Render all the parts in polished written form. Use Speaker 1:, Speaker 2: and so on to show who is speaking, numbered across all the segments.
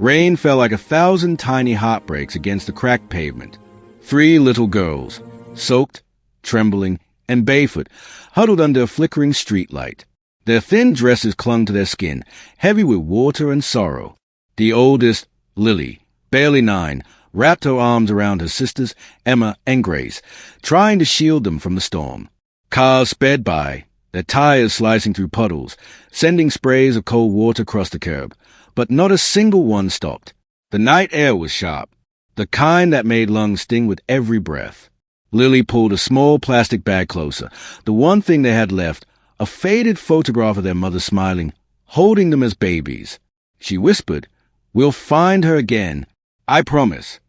Speaker 1: Rain fell like 1,000 tiny heartbreaks against the cracked pavement. 3 little girls, soaked, trembling, and barefoot, huddled under a flickering streetlight. Their thin dresses clung to their skin, heavy with water and sorrow. The oldest, Lily, barely 9, wrapped her arms around her sisters, Emma and Grace, trying to shield them from the storm. Cars sped by, their tires slicing through puddles, sending sprays of cold water across the curb, but not a single one stopped. The night air was sharp, the kind that made lungs sting with every breath. Lily pulled a small plastic bag closer, the one thing they had left, a faded photograph of their mother smiling, holding them as babies. She whispered, "We'll find her again, I promise."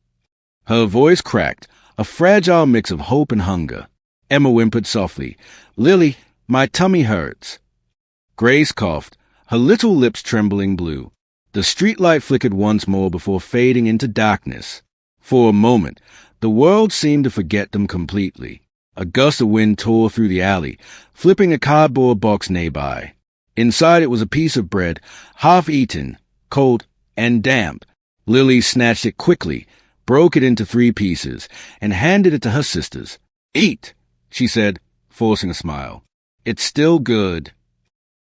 Speaker 1: Her voice cracked, a fragile mix of hope and hunger. Emma whimpered softly, "Lily, my tummy hurts." Grace coughed, her little lips trembling blue. The streetlight flickered once more before fading into darkness. For a moment, the world seemed to forget them completely. A gust of wind tore through the alley, flipping a cardboard box nearby. Inside it was a piece of bread, half-eaten, cold, and damp. Lily snatched it quickly, broke it into 3 pieces, and handed it to her sisters. "Eat," she said, forcing a smile. "It's still good."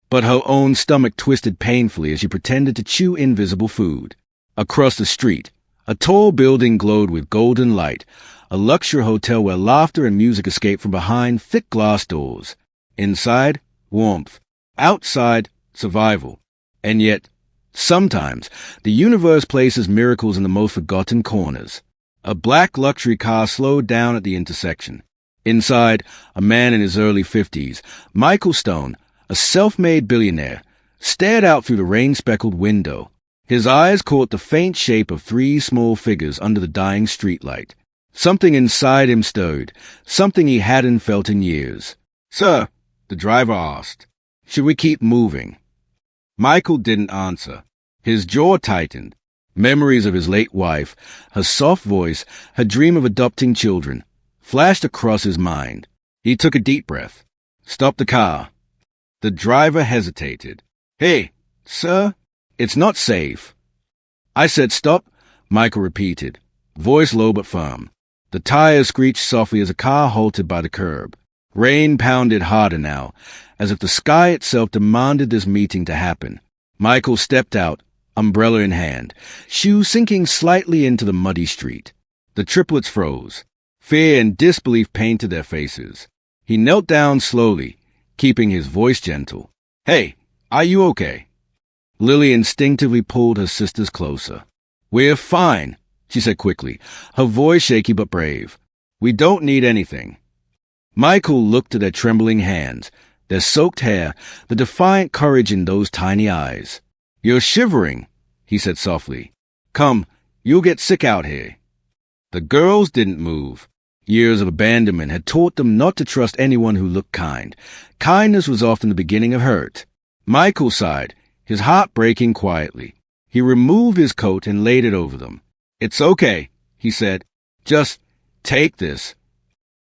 Speaker 1: But her own stomach twisted painfully as she pretended to chew invisible food. Across the street, a tall building glowed with golden light, a luxury hotel where laughter and music escaped from behind thick glass doors. Inside, warmth. Outside, survival. And yet, sometimes, the universe places miracles in the most forgotten corners. A black luxury car slowed down at the intersection. Inside, a man in his early 50s, Michael Stone, a self-made billionaire, stared out through the rain-speckled window. His eyes caught the faint shape of 3 small figures under the dying streetlight. Something inside him stirred, something he hadn't felt in years. "Sir," the driver asked, "should we keep moving?" Michael didn't answer. His jaw tightened. Memories of his late wife, her soft voice, her dream of adopting children, flashed across his mind. He took a deep breath. "Stop the car." The driver hesitated. "Hey, sir, it's not safe." "I said stop," Michael repeated, voice low but firm. The tires screeched softly as a car halted by the curb. Rain pounded harder now, as if the sky itself demanded this meeting to happen. Michael stepped out, umbrella in hand, shoes sinking slightly into the muddy street. The triplets froze. Fear and disbelief painted their faces. He knelt down slowly, keeping his voice gentle. "Hey, are you okay?" Lily instinctively pulled her sisters closer. "We're fine," she said quickly, her voice shaky but brave. "We don't need anything." Michael looked at their trembling hands, their soaked hair, the defiant courage in those tiny eyes. "You're shivering," he said softly. "Come, you'll get sick out here." The girls didn't move. Years of abandonment had taught them not to trust anyone who looked kind. Kindness was often the beginning of hurt. Michael sighed, his heart breaking quietly. He removed his coat and laid it over them. "It's okay," he said. "Just take this."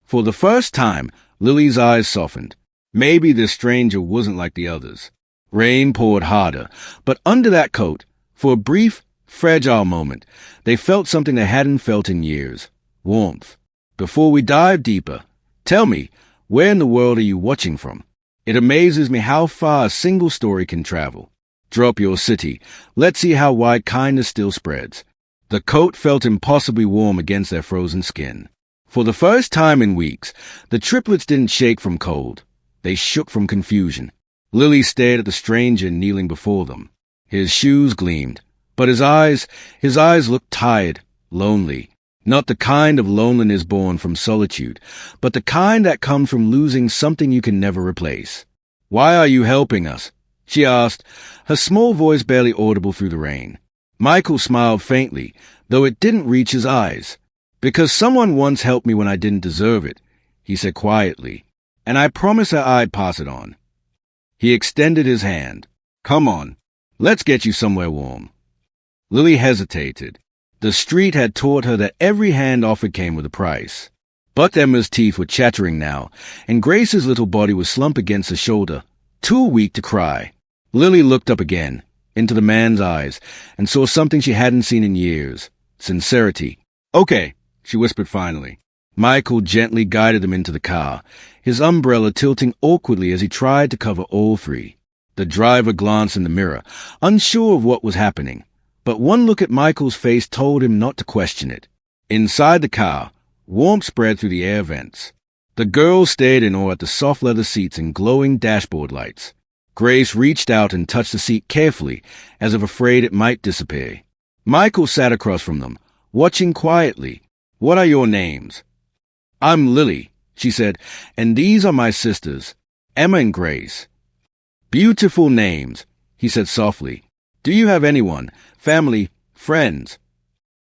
Speaker 1: For the first time, Lily's eyes softened. Maybe this stranger wasn't like the others. Rain poured harder, but under that coat, for a brief, fragile moment, they felt something they hadn't felt in years. Warmth. "Before we dive deeper, tell me, where in the world are you watching from? It amazes me how far a single story can travel. Drop your city. Let's see how wide kindness still spreads." The coat felt impossibly warm against their frozen skin. For the first time in weeks, the triplets didn't shake from cold. They shook from confusion. Lily stared at the stranger kneeling before them. His shoes gleamed, but his eyes looked tired, lonely. Not the kind of loneliness born from solitude, but the kind that comes from losing something you can never replace. "Why are you helping us?" she asked, her small voice barely audible through the rain. Michael smiled faintly, though it didn't reach his eyes. "Because someone once helped me when I didn't deserve it," he said quietly, "and I promised her I'd pass it on." He extended his hand. "Come on, let's get you somewhere warm." Lily hesitated. The street had taught her that every hand offered came with a price. But Emma's teeth were chattering now, and Grace's little body was slumped against her shoulder, too weak to cry. Lily looked up again, into the man's eyes and saw something she hadn't seen in years. Sincerity. "Okay," she whispered finally. Michael gently guided them into the car, his umbrella tilting awkwardly as he tried to cover all three. The driver glanced in the mirror, unsure of what was happening, but one look at Michael's face told him not to question it. Inside the car, warmth spread through the air vents. The girls stared in awe at the soft leather seats and glowing dashboard lights. Grace reached out and touched the seat carefully, as if afraid it might disappear. Michael sat across from them, watching quietly. "What are your names?" "I'm Lily," she said, "and these are my sisters, Emma and Grace." "Beautiful names," he said softly. "Do you have anyone, family, friends?"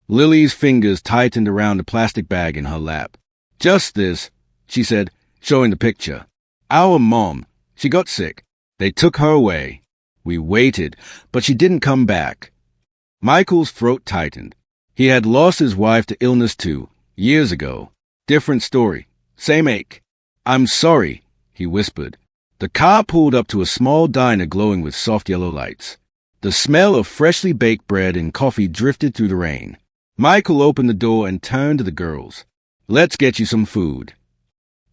Speaker 1: Lily's fingers tightened around a plastic bag in her lap. "Just this," she said, showing the picture. "Our mom. She got sick. They took her away. We waited, but she didn't come back." Michael's throat tightened. He had lost his wife to illness too, years ago. Different story. Same ache. "I'm sorry," he whispered. The car pulled up to a small diner glowing with soft yellow lights. The smell of freshly baked bread and coffee drifted through the rain. Michael opened the door and turned to the girls. "Let's get you some food."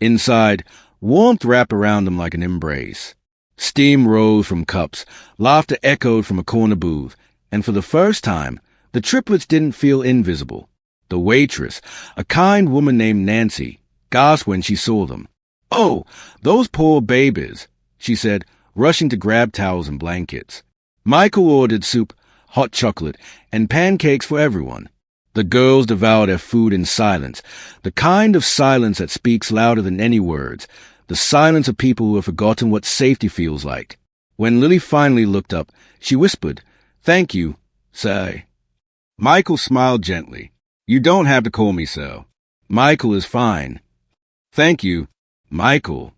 Speaker 1: Inside, warmth wrapped around them like an embrace. Steam rose from cups, laughter echoed from a corner booth, and for the first time, the triplets didn't feel invisible. The waitress, a kind woman named Nancy, gasped when she saw them. "Oh, those poor babies," she said, rushing to grab towels and blankets. Michael ordered soup, hot chocolate, and pancakes for everyone. The girls devoured their food in silence, the kind of silence that speaks louder than any words, the silence of people who have forgotten what safety feels like. When Lily finally looked up, she whispered, "Thank you, sir." Michael smiled gently. "You don't have to call me so. Michael is fine." "Thank you, Michael."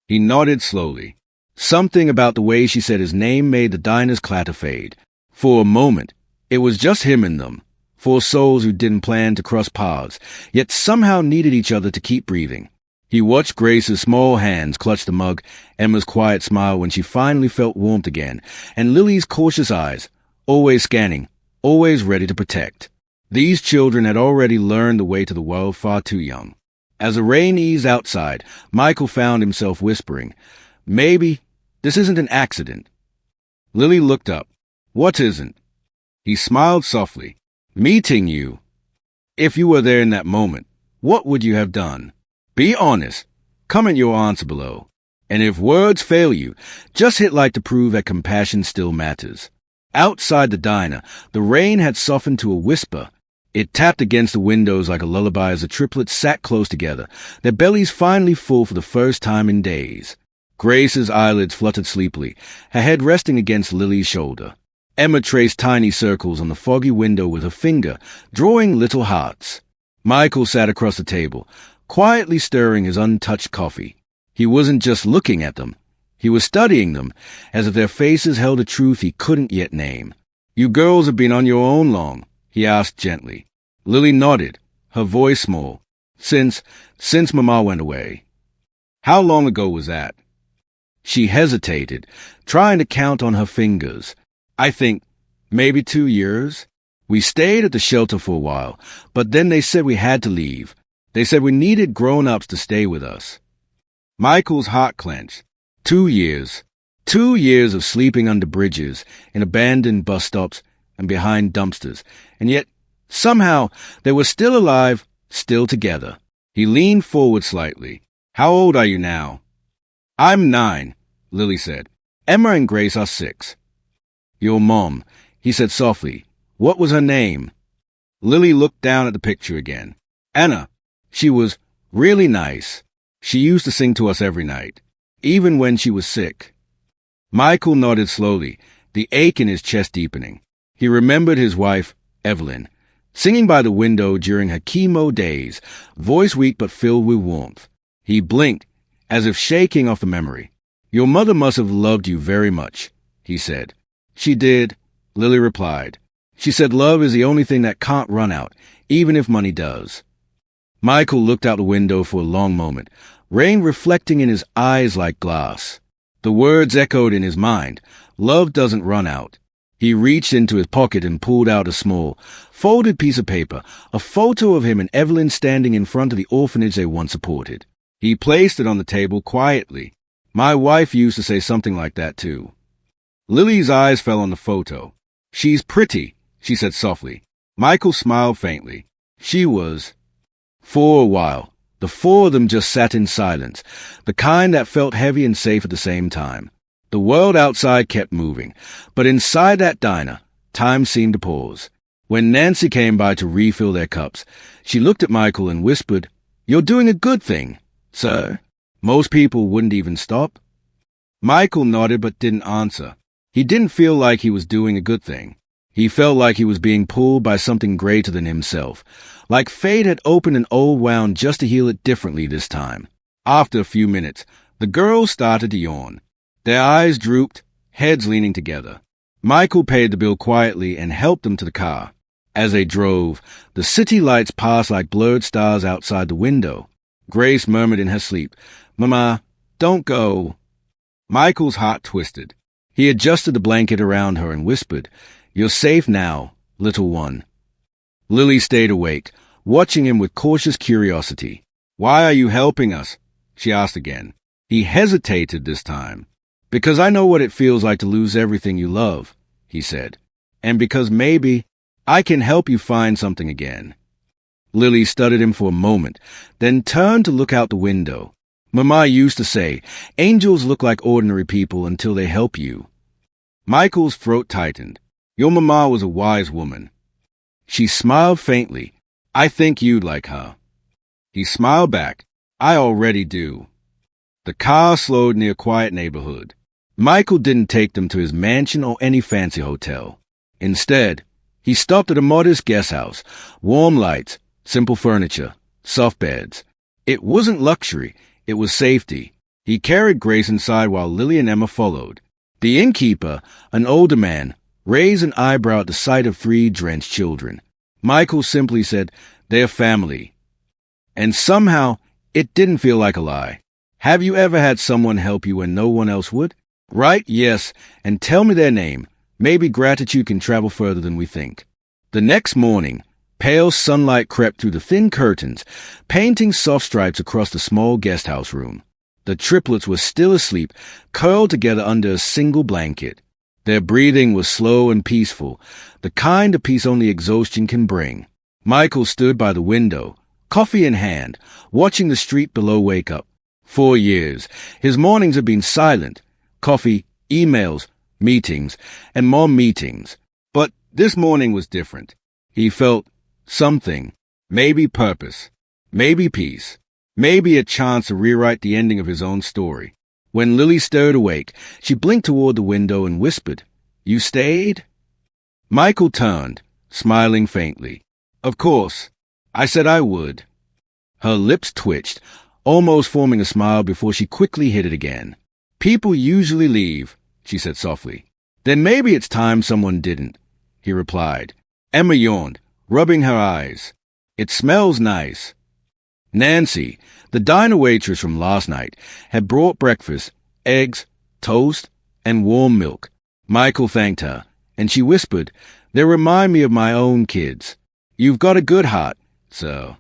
Speaker 1: He nodded slowly. Something about the way she said his name made the diner's clatter fade. For a moment, it was just him and them. Four souls who didn't plan to cross paths, yet somehow needed each other to keep breathing. He watched Grace's small hands clutch the mug, Emma's quiet smile when she finally felt warmth again, and Lily's cautious eyes, always scanning, always ready to protect. These children had already learned the way to the world far too young. As the rain eased outside, Michael found himself whispering, "Maybe this isn't an accident." Lily looked up. "What isn't?" He smiled softly. "Meeting you. If you were there in that moment, what would you have done? Be honest. Comment your answer below. And if words fail you, just hit like to prove that compassion still matters." Outside the diner, the rain had softened to a whisper. It tapped against the windows like a lullaby as the triplets sat close together, their bellies finally full for the first time in days. Grace's eyelids fluttered sleepily, her head resting against Lily's shoulder. Emma traced tiny circles on the foggy window with her finger, drawing little hearts. Michael sat across the table, quietly stirring his untouched coffee. He wasn't just looking at them. He was studying them, as if their faces held a truth he couldn't yet name. "You girls have been on your own long?" he asked gently. Lily nodded, her voice small. Since Mama went away." "How long ago was that?" She hesitated, trying to count on her fingers. "I think maybe 2 years. We stayed at the shelter for a while, but then they said we had to leave. They said we needed grown-ups to stay with us." Michael's heart clenched. 2 years. 2 years of sleeping under bridges, in abandoned bus stops, and behind dumpsters. And yet, somehow, they were still alive, still together. He leaned forward slightly. "How old are you now?" "I'm 9, Lily said. "Emma and Grace are 6. "Your mom," he said softly. "What was her name?" Lily looked down at the picture again. "Anna. She was really nice. She used to sing to us every night, even when she was sick." Michael nodded slowly, the ache in his chest deepening. He remembered his wife, Evelyn, singing by the window during her chemo days, voice weak but filled with warmth. He blinked, as if shaking off the memory. "Your mother must have loved you very much," he said. "She did," Lily replied. "She said love is the only thing that can't run out, even if money does." Michael looked out the window for a long moment, rain reflecting in his eyes like glass. The words echoed in his mind. Love doesn't run out. He reached into his pocket and pulled out a small, folded piece of paper, a photo of him and Evelyn standing in front of the orphanage they once supported. He placed it on the table quietly. My wife used to say something like that too. Lily's eyes fell on the photo. She's pretty, she said softly. Michael smiled faintly. She was. For a while, the four of them just sat in silence, the kind that felt heavy and safe at the same time. The world outside kept moving, but inside that diner, time seemed to pause. When Nancy came by to refill their cups, she looked at Michael and whispered, "You're doing a good thing, sir." Most people wouldn't even stop. Michael nodded but didn't answer. He didn't feel like he was doing a good thing. He felt like he was being pulled by something greater than himself, like fate had opened an old wound just to heal it differently this time. After a few minutes, the girls started to yawn. Their eyes drooped, heads leaning together. Michael paid the bill quietly and helped them to the car. As they drove, the city lights passed like blurred stars outside the window. Grace murmured in her sleep, "Mama, don't go." Michael's heart twisted. He adjusted the blanket around her and whispered, "You're safe now, little one." Lily stayed awake, watching him with cautious curiosity. "Why are you helping us?" she asked again. He hesitated this time. "Because I know what it feels like to lose everything you love," he said. "And because maybe I can help you find something again." Lily studied him for a moment, then turned to look out the window. "Mama used to say, angels look like ordinary people until they help you." Michael's throat tightened. "Your mama was a wise woman." She smiled faintly. "I think you'd like her." He smiled back. "I already do." The car slowed near a quiet neighborhood. Michael didn't take them to his mansion or any fancy hotel. Instead, he stopped at a modest guest house, warm lights, simple furniture, soft beds. It wasn't luxury, it was safety. He carried Grace inside while Lily and Emma followed. The innkeeper, an older man, raised an eyebrow at the sight of three drenched children. Michael simply said, "They're family." And somehow, it didn't feel like a lie. Have you ever had someone help you when no one else would? Write yes, and tell me their name. Maybe gratitude can travel further than we think. The next morning, pale sunlight crept through the thin curtains, painting soft stripes across the small guest house room. The triplets were still asleep, curled together under a single blanket. Their breathing was slow and peaceful, the kind of peace only exhaustion can bring. Michael stood by the window, coffee in hand, watching the street below wake up. 4 years, his mornings had been silent. Coffee, emails, meetings, and more meetings. But this morning was different. He felt something, maybe purpose, maybe peace, maybe a chance to rewrite the ending of his own story. When Lily stirred awake, she blinked toward the window and whispered, "You stayed?" Michael turned, smiling faintly. "Of course. I said I would." Her lips twitched, almost forming a smile before she quickly hid it again. "People usually leave," she said softly. "Then maybe it's time someone didn't," he replied. Emma yawned, rubbing her eyes. "It smells nice." Nancy, the diner waitress from last night, had brought breakfast, eggs, toast, and warm milk. Michael thanked her, and she whispered, "They remind me of my own kids. You've got a good heart, sir."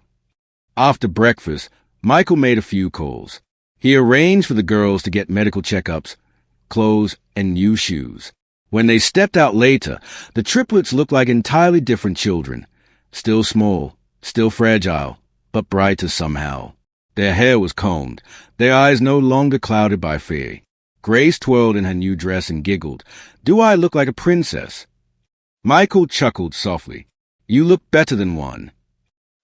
Speaker 1: After breakfast, Michael made a few calls. He arranged for the girls to get medical checkups, clothes, and new shoes. When they stepped out later, the triplets looked like entirely different children. Still small, still fragile, but brighter somehow. Their hair was combed, their eyes no longer clouded by fear. Grace twirled in her new dress and giggled, "Do I look like a princess?" Michael chuckled softly. "You look better than one."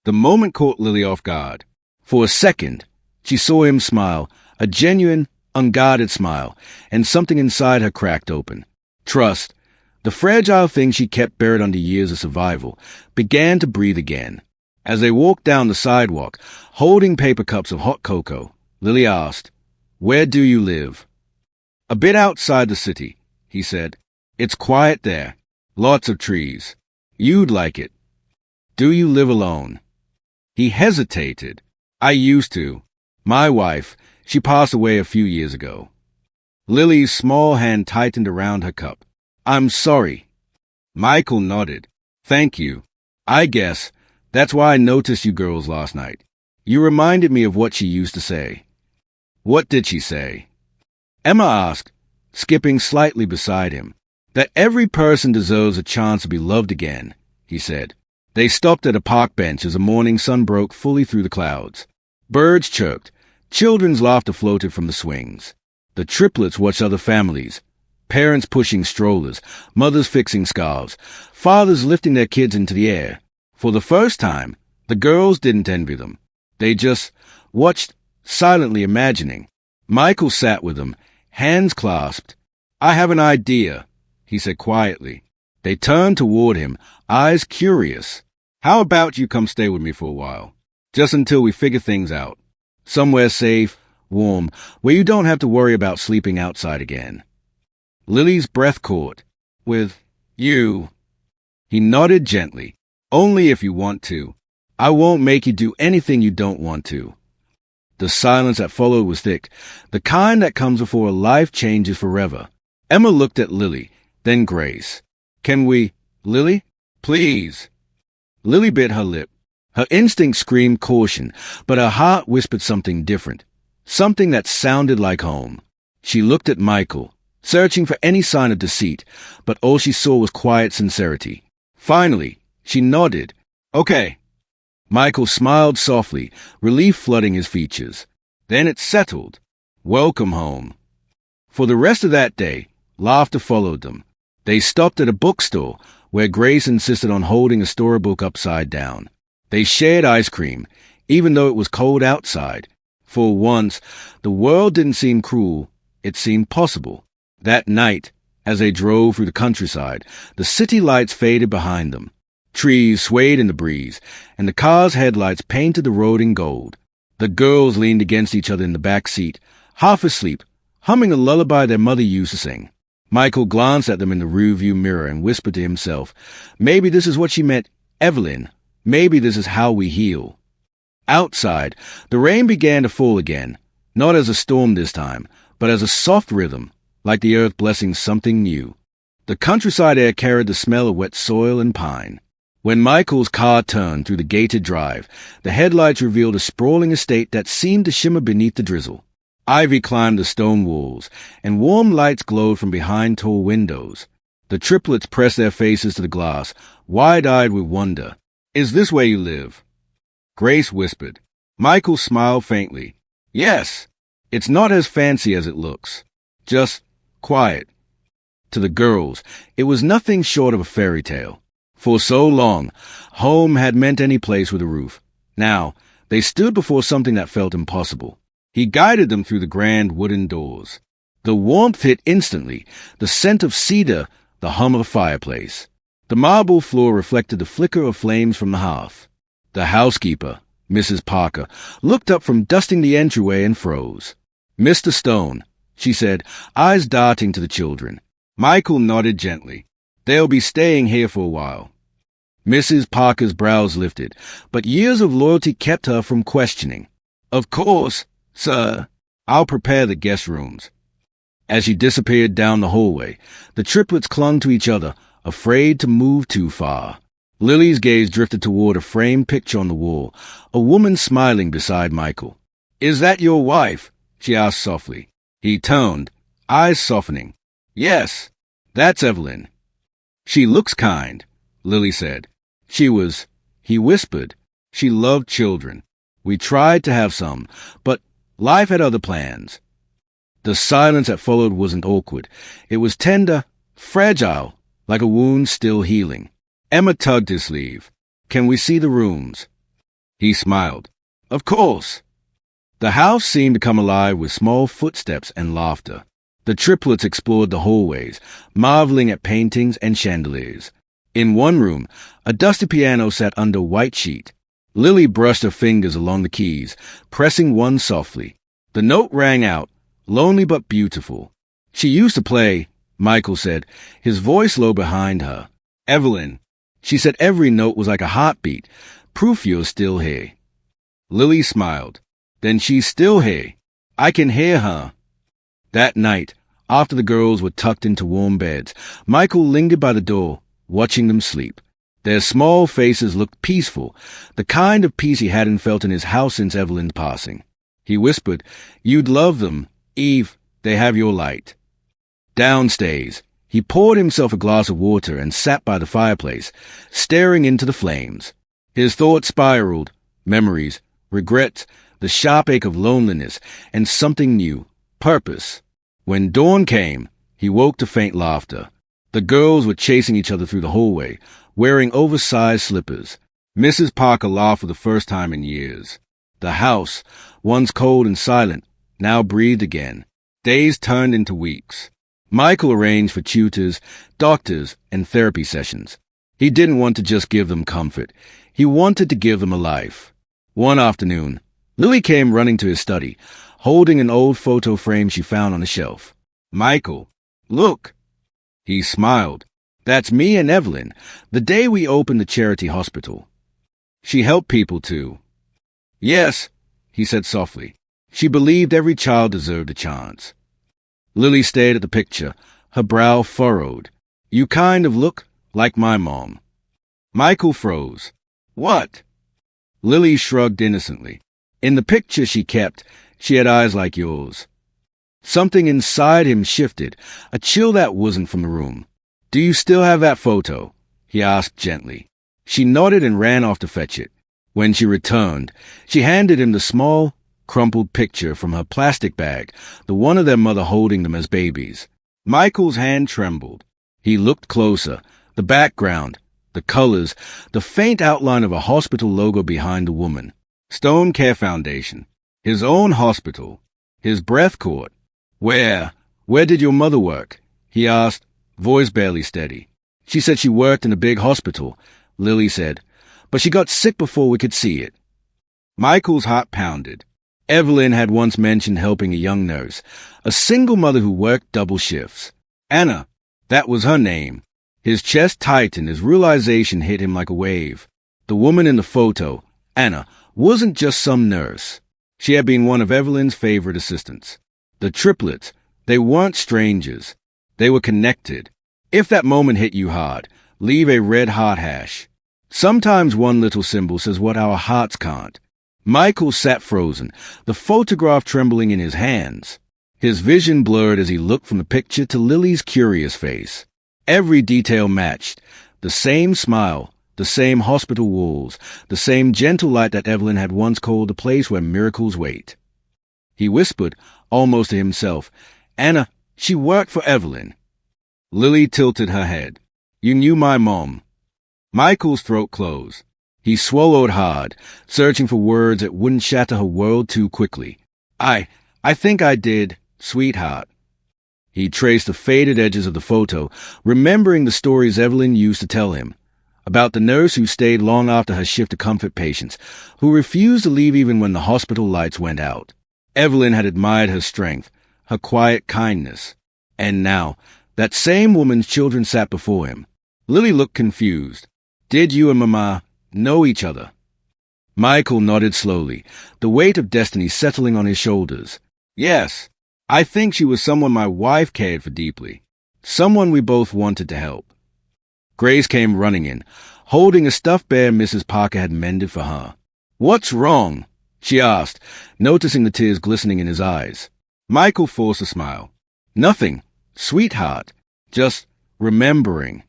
Speaker 1: The moment caught Lily off guard. For a second, she saw him smile, a genuine, unguarded smile, and something inside her cracked open. Trust, the fragile thing she kept buried under years of survival, began to breathe again. As they walked down the sidewalk, holding paper cups of hot cocoa, Lily asked, "Where do you live?" "A bit outside the city," he said. "It's quiet there. Lots of trees. You'd like it." "Do you live alone?" He hesitated. "I used to. My wife, she passed away a few years ago." Lily's small hand tightened around her cup. "I'm sorry," Michael nodded. Thank you. I guess that's why I noticed you girls last night. You reminded me of what she used to say. What did she say? Emma asked, skipping slightly beside him. That every person deserves a chance to be loved again, he said. They stopped at a park bench as the morning sun broke fully through the clouds. Birds chirped. Children's laughter floated from the swings. The triplets watched other families. Parents pushing strollers, mothers fixing scarves, fathers lifting their kids into the air. For the first time, the girls didn't envy them. They just watched, silently imagining. Michael sat with them, hands clasped. I have an idea, he said quietly. They turned toward him, eyes curious. How about you come stay with me for a while? Just until we figure things out. Somewhere safe, warm, where you don't have to worry about sleeping outside again. Lily's breath caught. With you. He nodded gently. Only if you want to. I won't make you do anything you don't want to. The silence that followed was thick, the kind that comes before a life changes forever. Emma looked at Lily, then Grace. Can we, Lily? Please. Lily bit her lip. Her instinct screamed caution, but her heart whispered something different, something that sounded like home. She looked at Michael, searching for any sign of deceit, but all she saw was quiet sincerity. Finally, she nodded. Okay. Michael smiled softly, relief flooding his features. Then it settled. Welcome home. For the rest of that day, laughter followed them. They stopped at a bookstore where Grace insisted on holding a storybook upside down. They shared ice cream, even though it was cold outside. For once, the world didn't seem cruel, it seemed possible. That night, as they drove through the countryside, the city lights faded behind them. Trees swayed in the breeze, and the car's headlights painted the road in gold. The girls leaned against each other in the back seat, half asleep, humming a lullaby their mother used to sing. Michael glanced at them in the rearview mirror and whispered to himself, maybe this is what she meant, Evelyn. Maybe this is how we heal. Outside, the rain began to fall again, not as a storm this time, but as a soft rhythm, like the earth blessing something new. The countryside air carried the smell of wet soil and pine. When Michael's car turned through the gated drive, the headlights revealed a sprawling estate that seemed to shimmer beneath the drizzle. Ivy climbed the stone walls, and warm lights glowed from behind tall windows. The triplets pressed their faces to the glass, wide-eyed with wonder. Is this where you live? Grace whispered. Michael smiled faintly. Yes, it's not as fancy as it looks. Just quiet. To the girls, it was nothing short of a fairy tale. For so long, home had meant any place with a roof. Now, they stood before something that felt impossible. He guided them through the grand wooden doors. The warmth hit instantly, the scent of cedar, the hum of a fireplace. The marble floor reflected the flicker of flames from the hearth. The housekeeper, Mrs. Parker, looked up from dusting the entryway and froze. Mr. Stone, she said, eyes darting to the children. Michael nodded gently. They'll be staying here for a while. Mrs. Parker's brows lifted, but years of loyalty kept her from questioning. Of course, sir. I'll prepare the guest rooms. As she disappeared down the hallway, the triplets clung to each other, afraid to move too far. Lily's gaze drifted toward a framed picture on the wall, a woman smiling beside Michael. Is that your wife? She asked softly. He toned, eyes softening. Yes, that's Evelyn. She looks kind, Lily said. He whispered. She loved children. We tried to have some, but life had other plans. The silence that followed wasn't awkward. It was tender, fragile, like a wound still healing. Emma tugged his sleeve. Can we see the rooms? He smiled. Of course. The house seemed to come alive with small footsteps and laughter. The triplets explored the hallways, marveling at paintings and chandeliers. In one room, a dusty piano sat under a white sheet. Lily brushed her fingers along the keys, pressing one softly. The note rang out, lonely but beautiful. She used to play, Michael said, his voice low behind her. Evelyn. She said every note was like a heartbeat, proof you're still here. Lily smiled. Then she's still here. I can hear her. That night, after the girls were tucked into warm beds, Michael lingered by the door, watching them sleep. Their small faces looked peaceful, the kind of peace he hadn't felt in his house since Evelyn's passing. He whispered, "You'd love them, Eve. They have your light." Downstairs, he poured himself a glass of water and sat by the fireplace, staring into the flames. His thoughts spiraled, memories, regrets, the sharp ache of loneliness, and something new, purpose. When dawn came, he woke to faint laughter. The girls were chasing each other through the hallway, wearing oversized slippers. Mrs. Parker laughed for the first time in years. The house, once cold and silent, now breathed again. Days turned into weeks. Michael arranged for tutors, doctors, and therapy sessions. He didn't want to just give them comfort. He wanted to give them a life. One afternoon, Lily came running to his study, holding an old photo frame she found on a shelf. "Michael, look." He smiled. "That's me and Evelyn, the day we opened the charity hospital. She helped people too." "Yes," he said softly. She believed every child deserved a chance. Lily stared at the picture, her brow furrowed. "You kind of look like my mom." Michael froze. "What?" Lily shrugged innocently. "In the picture she kept, she had eyes like yours." Something inside him shifted, a chill that wasn't from the room. "Do you still have that photo?" he asked gently. She nodded and ran off to fetch it. When she returned, she handed him the small, crumpled picture from her plastic bag, the one of their mother holding them as babies. Michael's hand trembled. He looked closer. The background, the colors, the faint outline of a hospital logo behind the woman. Stone Care Foundation. His own hospital. His breath caught. Where did your mother work?" he asked, voice barely steady. "She said she worked in a big hospital," Lily said, "but she got sick before we could see it." Michael's heart pounded. Evelyn had once mentioned helping a young nurse, a single mother who worked double shifts. Anna, that was her name. His chest tightened as realization hit him like a wave. The woman in the photo, Anna, wasn't just some nurse. She had been one of Evelyn's favorite assistants. The triplets, they weren't strangers. They were connected. If that moment hit you hard, leave a red heart hash. Sometimes one little symbol says what our hearts can't. Michael sat frozen, the photograph trembling in his hands. His vision blurred as he looked from the picture to Lily's curious face. Every detail matched. The same smile, the same hospital walls, the same gentle light that Evelyn had once called the place where miracles wait. He whispered, almost to himself, "Anna, she worked for Evelyn." Lily tilted her head. "You knew my mom." Michael's throat closed. He swallowed hard, searching for words that wouldn't shatter her world too quickly. I think I did, sweetheart." He traced the faded edges of the photo, remembering the stories Evelyn used to tell him. About the nurse who stayed long after her shift to comfort patients, who refused to leave even when the hospital lights went out. Evelyn had admired her strength, her quiet kindness. And now, that same woman's children sat before him. Lily looked confused. "Did you and Mama know each other?" Michael nodded slowly, the weight of destiny settling on his shoulders. "Yes, I think she was someone my wife cared for deeply. Someone we both wanted to help." Grace came running in, holding a stuffed bear Mrs. Parker had mended for her. "What's wrong?" she asked, noticing the tears glistening in his eyes. Michael forced a smile. "Nothing, sweetheart, just remembering."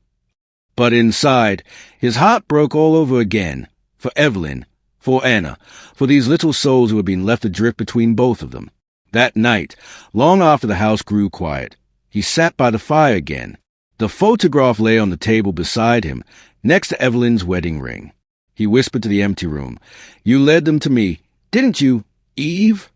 Speaker 1: But inside, his heart broke all over again, for Evelyn, for Anna, for these little souls who had been left adrift between both of them. That night, long after the house grew quiet, he sat by the fire again. The photograph lay on the table beside him, next to Evelyn's wedding ring. He whispered to the empty room, "You led them to me, didn't you, Eve?"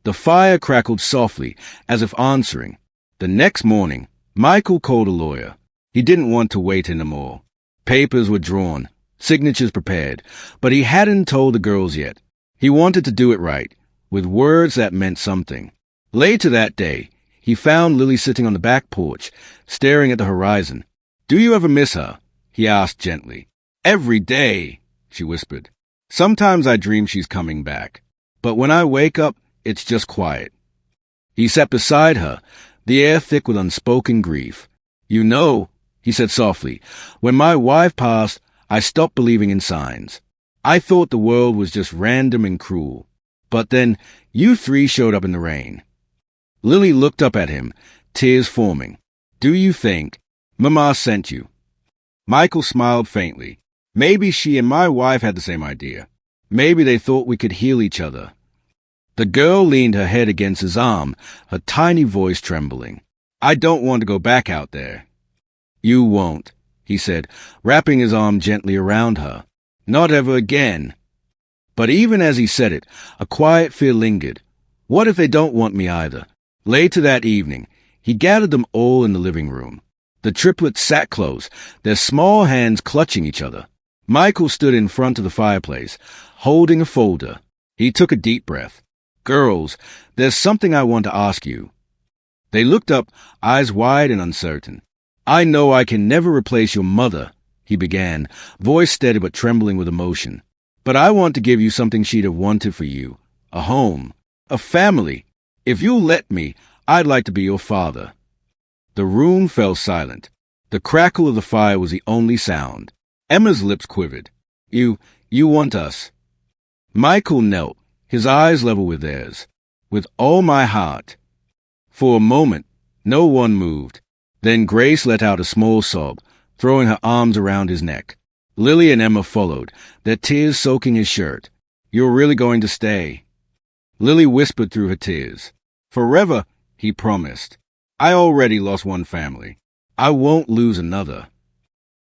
Speaker 1: The fire crackled softly, as if answering. The next morning, Michael called a lawyer. He didn't want to wait anymore. Papers were drawn, signatures prepared, but he hadn't told the girls yet. He wanted to do it right, with words that meant something. Later that day, he found Lily sitting on the back porch, staring at the horizon. "Do you ever miss her?" he asked gently. "Every day," she whispered. "Sometimes I dream she's coming back, but when I wake up, it's just quiet." He sat beside her, the air thick with unspoken grief. "You know," he said softly. When my wife passed, I stopped believing in signs. I thought the world was just random and cruel. But then you three showed up in the rain. Lily looked up at him, tears forming. Do you think Mama sent you? Michael smiled faintly. Maybe she and my wife had the same idea. Maybe they thought we could heal each other. The girl leaned her head against his arm, her tiny voice trembling. I don't want to go back out there. You won't, he said, wrapping his arm gently around her. Not ever again. But even as he said it, a quiet fear lingered. What if they don't want me either? Later that evening, he gathered them all in the living room. The triplets sat close, their small hands clutching each other. Michael stood in front of the fireplace, holding a folder. He took a deep breath. Girls, there's something I want to ask you. They looked up, eyes wide and uncertain. I know I can never replace your mother, he began, voice steady but trembling with emotion. But I want to give you something she'd have wanted for you. A home. A family. If you'll let me, I'd like to be your father. The room fell silent. The crackle of the fire was the only sound. Emma's lips quivered. You want us. Michael knelt, his eyes level with theirs. With all my heart. For a moment, no one moved. Then Grace let out a small sob, throwing her arms around his neck. Lily and Emma followed, their tears soaking his shirt. You're really going to stay? Lily whispered through her tears. Forever, he promised. I already lost one family. I won't lose another.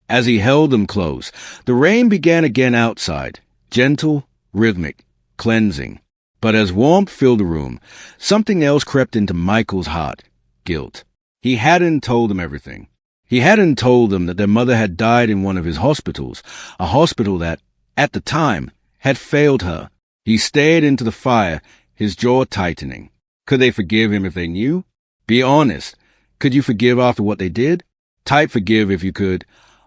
Speaker 1: As he held them close, the rain began again outside, gentle, rhythmic, cleansing. But as warmth filled the room, something else crept into Michael's heart, guilt. He hadn't told them everything. He hadn't told them that their mother had died in one of his hospitals, a hospital that, at the time, had failed her. He stared into the fire, his jaw tightening. Could they forgive him if they knew? Be honest. Could you forgive after what they did? Type forgive if you could,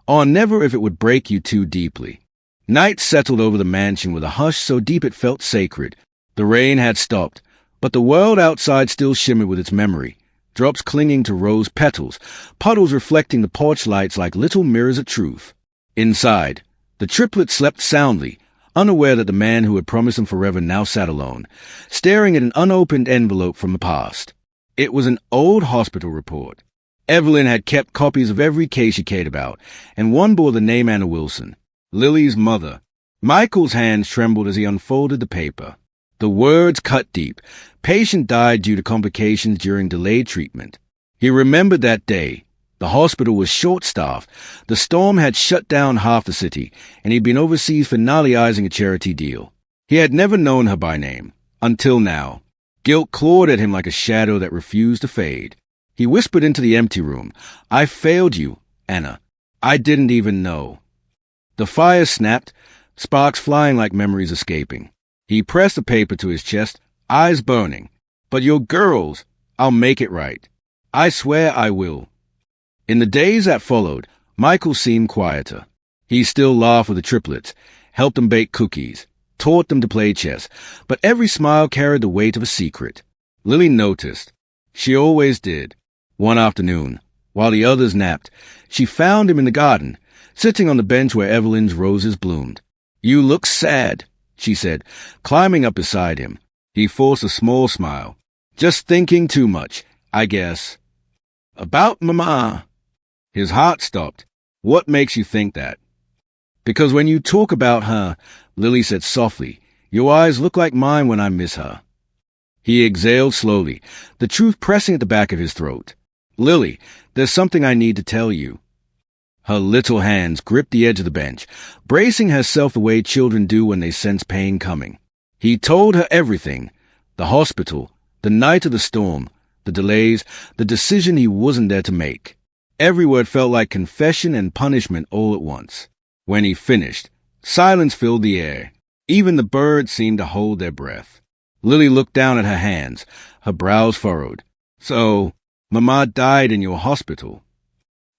Speaker 1: or never if it would break you too deeply. Night settled over the mansion with a hush so deep it felt sacred. The rain had stopped, but the world outside still shimmered with its memory. Drops clinging to rose petals, puddles reflecting the porch lights like little mirrors of truth. Inside, the triplets slept soundly, unaware that the man who had promised them forever now sat alone, staring at an unopened envelope from the past. It was an old hospital report. Evelyn had kept copies of every case she cared about, and one bore the name Anna Wilson, Lily's mother. Michael's hands trembled as he unfolded the paper. The words cut deep. Patient died due to complications during delayed treatment. He remembered that day. The hospital was short-staffed. The storm had shut down half the city, and he'd been overseas finalizing a charity deal. He had never known her by name, until now. Guilt clawed at him like a shadow that refused to fade. He whispered into the empty room, I failed you, Anna. I didn't even know. The fire snapped, sparks flying like memories escaping. He pressed the paper to his chest, eyes burning. But you're girls. I'll make it right. I swear I will. In the days that followed, Michael seemed quieter. He still laughed with the triplets, helped them bake cookies, taught them to play chess, but every smile carried the weight of a secret. Lily noticed. She always did. One afternoon, while the others napped, she found him in the garden, sitting on the bench where Evelyn's roses bloomed. You look sad, she said, climbing up beside him. He forced a small smile. Just thinking too much, I guess. About Mama. His heart stopped. What makes you think that? Because when you talk about her, Lily said softly, your eyes look like mine when I miss her. He exhaled slowly, the truth pressing at the back of his throat. Lily, there's something I need to tell you. Her little hands gripped the edge of the bench, bracing herself the way children do when they sense pain coming. He told her everything. The hospital, the night of the storm, the delays, the decision he wasn't there to make. Every word felt like confession and punishment all at once. When he finished, silence filled the air. Even the birds seemed to hold their breath. Lily looked down at her hands, her brows furrowed. So, Mama died in your hospital?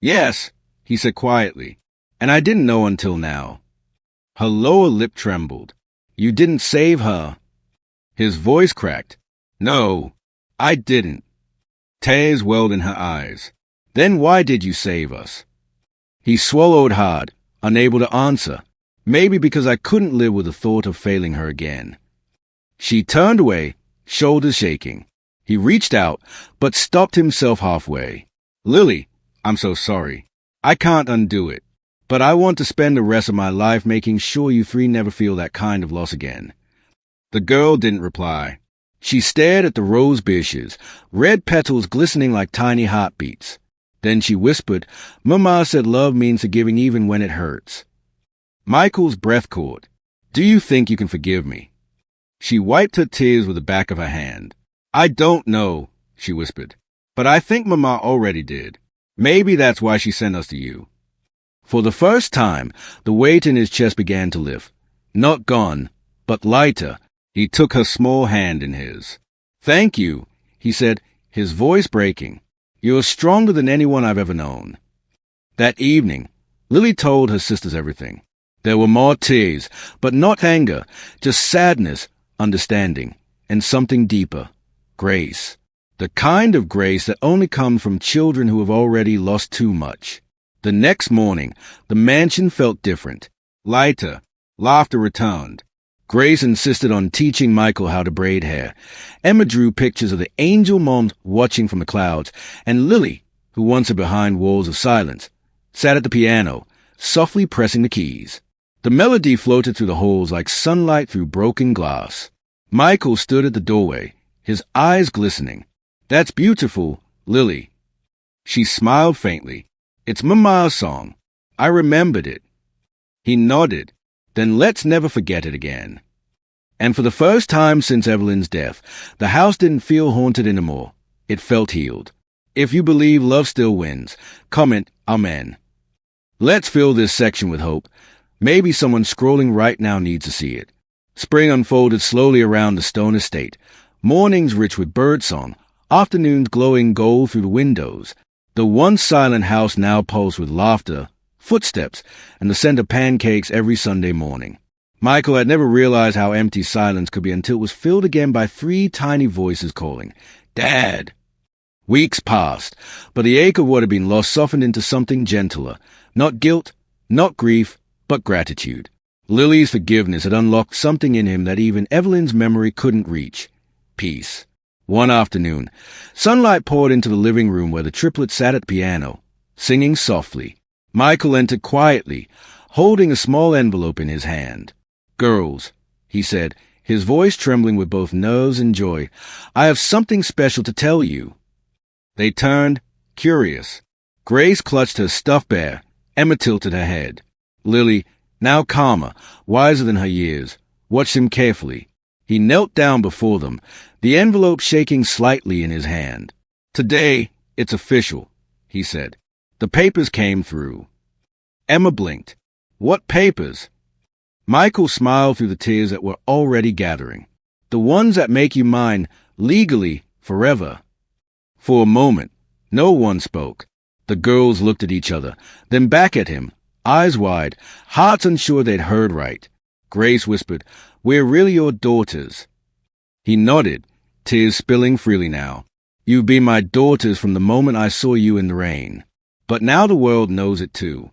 Speaker 1: Yes, he said quietly, and I didn't know until now. Her lower lip trembled. You didn't save her. His voice cracked. No, I didn't. Tears welled in her eyes. Then why did you save us? He swallowed hard, unable to answer, maybe because I couldn't live with the thought of failing her again. She turned away, shoulders shaking. He reached out, but stopped himself halfway. Lily, I'm so sorry. I can't undo it. But I want to spend the rest of my life making sure you three never feel that kind of loss again. The girl didn't reply. She stared at the rose bushes, red petals glistening like tiny heartbeats. Then she whispered, Mama said love means forgiving even when it hurts. Michael's breath caught. Do you think you can forgive me? She wiped her tears with the back of her hand. I don't know, she whispered. But I think Mama already did. Maybe that's why she sent us to you. For the first time, the weight in his chest began to lift. Not gone, but lighter. He took her small hand in his. Thank you, he said, his voice breaking. You're stronger than anyone I've ever known. That evening, Lily told her sisters everything. There were more tears, but not anger, just sadness, understanding, and something deeper. Grace. The kind of grace that only comes from children who have already lost too much. The next morning, the mansion felt different. Lighter. Laughter returned. Grace insisted on teaching Michael how to braid hair. Emma drew pictures of the angel moms watching from the clouds, and Lily, who wants her behind walls of silence, sat at the piano, softly pressing the keys. The melody floated through the halls like sunlight through broken glass. Michael stood at the doorway, his eyes glistening. That's beautiful, Lily. She smiled faintly. It's Mama's song. I remembered it. He nodded. Then let's never forget it again. And for the first time since Evelyn's death, the house didn't feel haunted anymore. It felt healed. If you believe love still wins, comment Amen. Let's fill this section with hope. Maybe someone scrolling right now needs to see it. Spring unfolded slowly around the stone estate. Mornings rich with birdsong, afternoons glowing gold through the windows. The once silent house now pulsed with laughter, footsteps, and the scent of pancakes every Sunday morning. Michael had never realized how empty silence could be until it was filled again by 3 tiny voices calling, Dad! Weeks passed, but the ache of what had been lost softened into something gentler. Not guilt, not grief, but gratitude. Lily's forgiveness had unlocked something in him that even Evelyn's memory couldn't reach. Peace. One afternoon, sunlight poured into the living room where the triplets sat at the piano, singing softly. Michael entered quietly, holding a small envelope in his hand. Girls, he said, his voice trembling with both nerves and joy, I have something special to tell you. They turned, curious. Grace clutched her stuffed bear. Emma tilted her head. Lily, now calmer, wiser than her years, watched him carefully. He knelt down before them, the envelope shaking slightly in his hand. Today, it's official, he said. The papers came through. Emma blinked. What papers? Michael smiled through the tears that were already gathering. The ones that make you mine, legally, forever. For a moment, no one spoke. The girls looked at each other, then back at him, eyes wide, hearts unsure they'd heard right. Grace whispered, We're really your daughters. He nodded, tears spilling freely now. You've been my daughters from the moment I saw you in the rain. But now the world knows it too.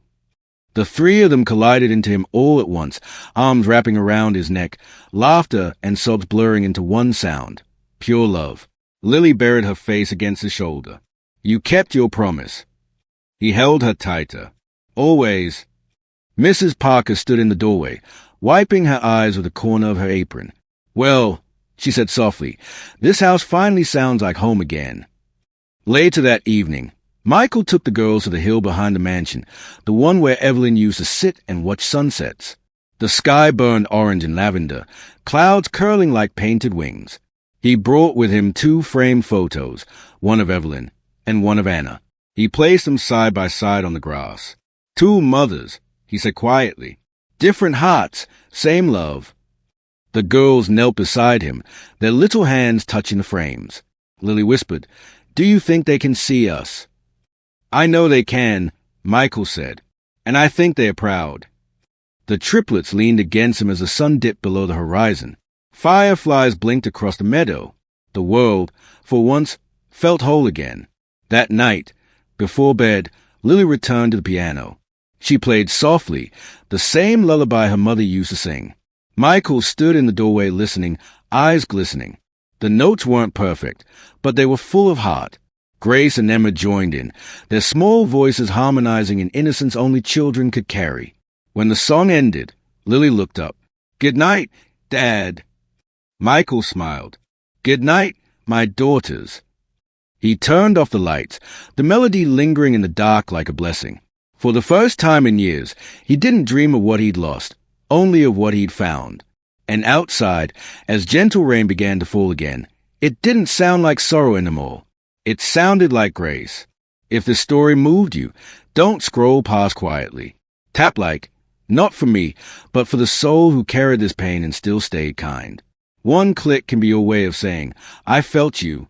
Speaker 1: The 3 of them collided into him all at once, arms wrapping around his neck, laughter and sobs blurring into one sound. Pure love. Lily buried her face against his shoulder. You kept your promise. He held her tighter. Always. Mrs. Parker stood in the doorway, wiping her eyes with the corner of her apron. Well, she said softly, this house finally sounds like home again. Later that evening, Michael took the girls to the hill behind the mansion, the one where Evelyn used to sit and watch sunsets. The sky burned orange and lavender, clouds curling like painted wings. He brought with him 2 framed photos, one of Evelyn and one of Anna. He placed them side by side on the grass. 2 mothers, he said quietly. Different hearts, same love. The girls knelt beside him, their little hands touching the frames. Lily whispered, Do you think they can see us? I know they can, Michael said, and I think they are proud. The triplets leaned against him as the sun dipped below the horizon. Fireflies blinked across the meadow. The world, for once, felt whole again. That night, before bed, Lily returned to the piano. She played softly, the same lullaby her mother used to sing. Michael stood in the doorway listening, eyes glistening. The notes weren't perfect, but they were full of heart. Grace and Emma joined in, their small voices harmonizing in innocence only children could carry. When the song ended, Lily looked up. "Good night, Dad." Michael smiled. "Good night, my daughters." He turned off the lights, the melody lingering in the dark like a blessing. For the first time in years, he didn't dream of what he'd lost, only of what he'd found. And outside, as gentle rain began to fall again, it didn't sound like sorrow anymore. It sounded like grace. If the story moved you, don't scroll past quietly. Tap like, not for me, but for the soul who carried this pain and still stayed kind. One click can be your way of saying, "I felt you,